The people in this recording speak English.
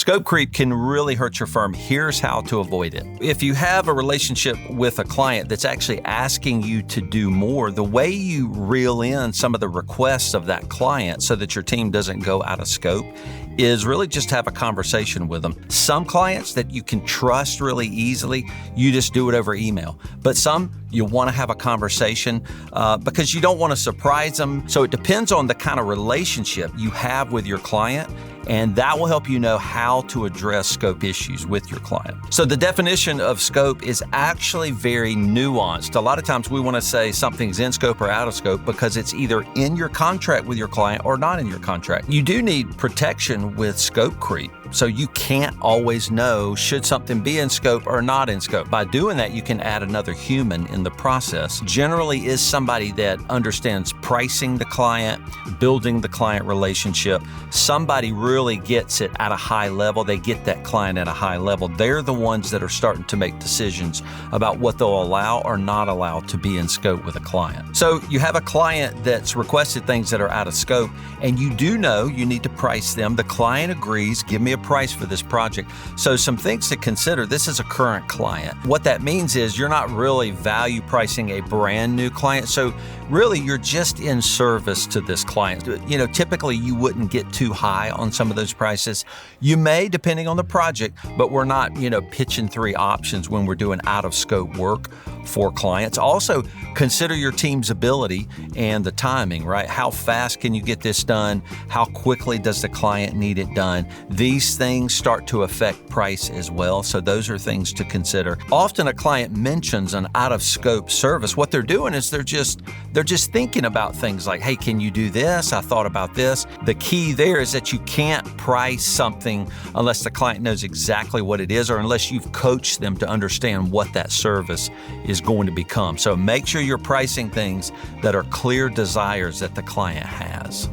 Scope creep can really hurt your firm. Here's how to avoid it. If you have a relationship with a client that's actually asking you to do more, the way you reel in some of the requests of that client so that your team doesn't go out of scope is really just have a conversation with them. Some clients that you can trust really easily, you just do it over email. But some, you want to have a conversation because you don't want to surprise them. So it depends on the kind of relationship you have with your client, and that will help you know how to address scope issues with your client. So the definition of scope is actually very nuanced. A lot of times we want to say something's in scope or out of scope because it's either in your contract with your client or not in your contract. You do need protection with scope creep. So you can't always know should something be in scope or not in scope. By doing that, you can add another human in the process. Generally is somebody that understands pricing the client, building the client relationship. Somebody really gets it at a high level. They get that client at a high level. They're the ones that are starting to make decisions about what they'll allow or not allow to be in scope with a client. So you have a client that's requested things that are out of scope, and you do know you need to price them. The client agrees, give me a price for this project. So some things to consider. This is a current client. What that means is you're not really value pricing a brand new client. So really you're just in service to this client. You know, typically you wouldn't get too high on some of those prices. You may, depending on the project, but we're not, pitching 3 options when we're doing out of scope work for clients. Also, consider your team's ability and the timing, right? How fast can you get this done? How quickly does the client need it done? These things start to affect price as well. So those are things to consider. Often a client mentions an out of scope service. What they're doing is they're just thinking about things like, hey, can you do this? I thought about this. The key there is that you can't price something unless the client knows exactly what it is or unless you've coached them to understand what that service is going to become. So make sure you're pricing things that are clear desires that the client has.